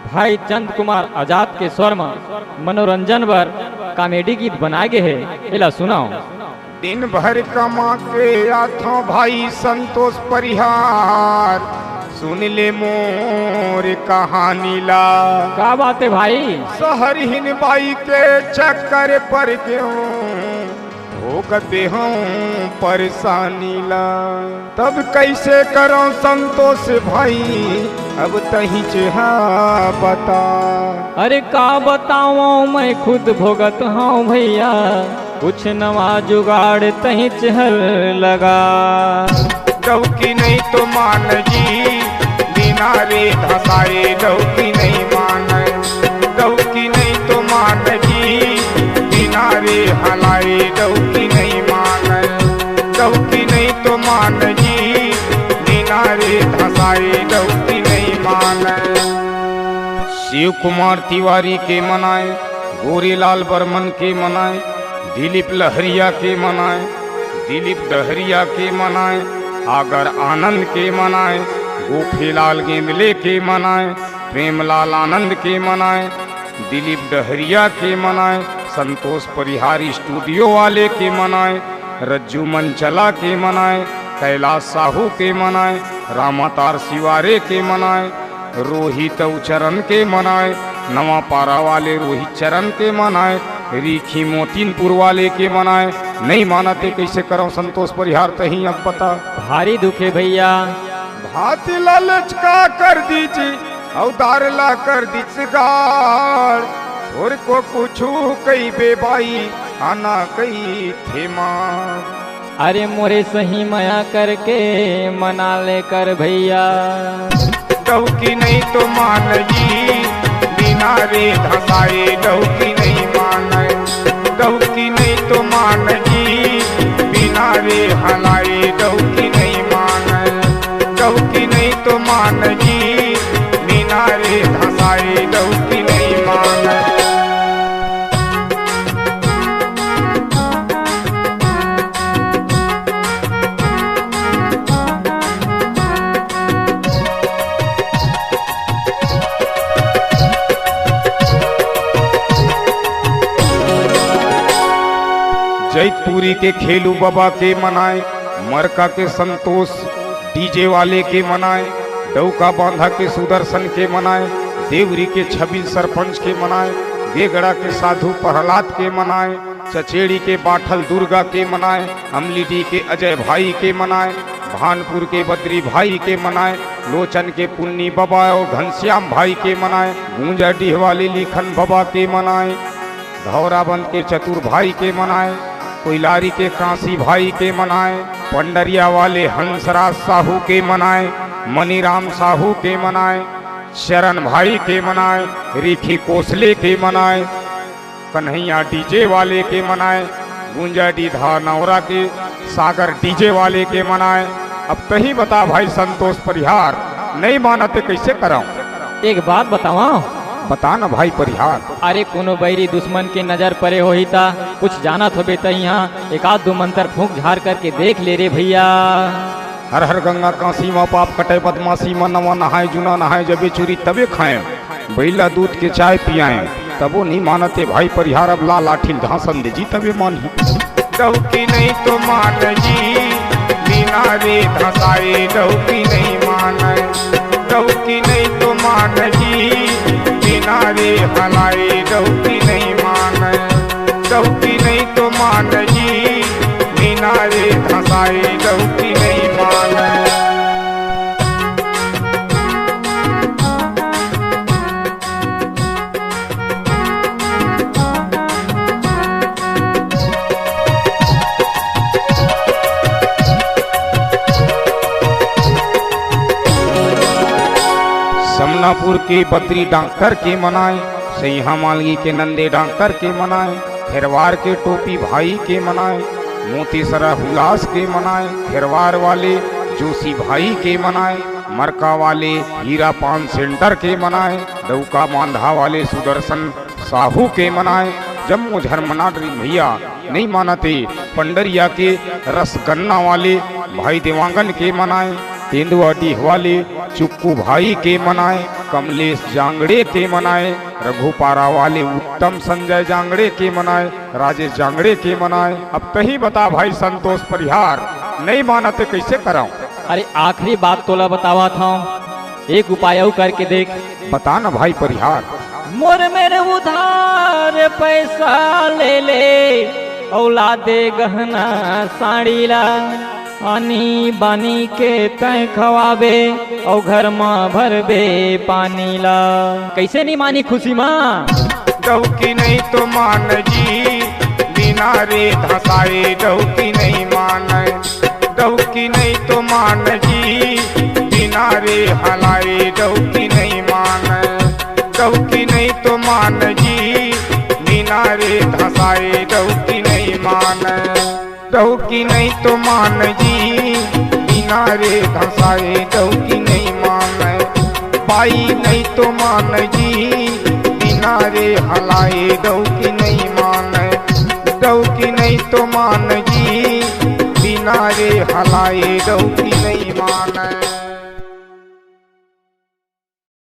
भाई चंद कुमार आजाद के स्वर में मनोरंजन बर कॉमेडी गीत बनाए गए है, इला सुनाओ। दिन भर कमा के आथो भाई संतोष परिहार, सुन ले मोर कहानी ला। क्या बात है भाई? शहरहीन बाई के चक्कर पर क्यों भोगते हूँ परेशानी ला। तब कैसे करो संतोष भाई, अब तही चेहा बता। अरे का बताऊं मैं खुद भोगत हूँ भैया, कुछ नवा जुगाड़ तही चहल लगा। डौकी नहीं तो मान जी बिना रे धसाए, डौकी नहीं मान, डौकी नहीं तो मान जी बिना रे हलाए, डौकी नहीं मान, डौकी नहीं तो मान जी बिना रे धसाए, डौकी नहीं मान। शिव कुमार तिवारी के मनाए, गोरीलाल बर्मन के मनाए, दिलीप लहरिया के मनाए, दिलीप डहरिया के मनाए, आगर आनंद के मनाए, गोफीलाल गेंदले के मनाए, प्रेमलाल आनंद के मनाए, दिलीप डहरिया के मनाए, संतोष परिहारी स्टूडियो वाले के मनाए, रज्जू मंचला के मनाए, कैलाश साहू के मनाए, रामातार सिवारे के मनाए, रोहित चरण के मनाए, नवा पारा वाले रोहित चरण के मनाए, रीखी मोतीनपुर वाले के मनाए। नहीं मानते कैसे करो संतोष परिहार तही अब बता। भारी दुखे भैया, भाती लालच का कर दीजिए अवतार ला कर दीजिए गाड़, छोर को कुछू कई बेबाई आना कई थे मार। अरे मोरे सही माया करके मना ले कर भैया। डौकी नहीं तो मान जी बिना रे धसाए, डौकी नहीं मान, डौकी नहीं तो मान जी बिना रे हलाए, डौकी नहीं मान, डौकी नहीं तो मान जी बिना रे धसाए, डौकी नहीं मान। जैतपुरी के खेलू बाबा के मनाए, मरका के संतोष डीजे वाले के मनाए, डौका बांधा के सुदर्शन के मनाए, देवरी के 26 सरपंच के मनाए, गेगड़ा के साधु प्रहलाद के मनाए, चचेड़ी के बाठल दुर्गा के मनाए, अमलीडी के अजय भाई के मनाए, भानपुर के बद्री भाई के मनाए, लोचन के पुन्नी बाबा और घनश्याम भाई के मनाए, गूंजाडीह वाले लिखन बाबा के मनाए, धौराबंद के चतुर भाई के मनाए, कोइलारी के कांसी भाई के मनाए, पंडरिया वाले हंसराज साहू के मनाए, मनीराम साहू के मनाए, शरण भाई के मनाए, रिखी कोसले के मनाए, कन्हैया डीजे वाले के मनाए, गुंजाडी धानौरा के सागर डीजे वाले के मनाए। अब कहीं बता भाई संतोष परिहार, नहीं मानते कैसे कराऊं? एक बात बतावा, बता ना भाई परिहार। अरे कोनो बैरी दुश्मन के नजर पड़े हो ही ता कुछ जाना थोबे त यहाँ एक आध दो मंत्र फूंक झाड़ करके देख ले रे भैया। हर हर गंगा काशी माँ पाप कटे बदमाशी माँ नवा नहाए जुना नहाए, जबे चूरी तबे खाए, बैला दूध के चाय पियाए, तबो नहीं मानते भाई परिहार। अब ला लाठी घासन दे जी तबे मानी। डौकी नहीं तो मान जी बिना रे धसाए, डौकी नहीं मान, डौकी नहीं तो मान जी बिना रे हलाए, डौकी नहीं मान, डौकी नहीं तो मान जी बिना रे धसाए, डौकी नहीं मान। समनापुर के बद्री डॉक्टर के मनाए, सैहा मालगी के नंदे डॉक्टर के मनाए, खेरवार के टोपी भाई के मनाए, मोतीसरा हुलास के मनाए, खेरवार वाले जोशी भाई के मनाए, मरका वाले हीरा पान सेंटर के मनाए, डौका मांधा वाले सुदर्शन साहू के मनाए, जम्मू झरमना भैया नहीं मानते, पंडरिया के रसगन्ना वाले भाई देवांगन के मनाए, तेंदुआटी वाले चुक्कू भाई के मनाए, कमलेश जांगड़े के मनाए, रघुपारा वाले उत्तम संजय जांगड़े के मनाए, राजेश जांगड़े के मनाए। अब तही बता भाई संतोष परिहार, नहीं माना तो कैसे कराऊं? अरे आखिरी बात तोला बतावा था, एक उपाय और करके देख। बता ना भाई परिहार। मोर मेरे उधार पैसा ले ले, औलादे गहना साड़ी ला, आनी बानी के तय खवाबे और घर माँ भरबे पानी ला। कैसे नहीं मानी खुशी माँ? डौकी नहीं तो मान जी, बिना रे धसाए डौकी नहीं माने। डौकी नहीं तो मान जी, बिना रे हलाए डौकी नहीं माने। डौकी नहीं तो मान जी, बिना रे धसाए डौकी नहीं माने। डौकी नहीं तो मान जी, बिना रे धसाए डौकी नहीं माने। बाई नहीं तो मान जी, बिना रे हलाए डौकी नहीं माने। डौकी नहीं तो मान जी, बिना रे हलाए डौकी नहीं माने।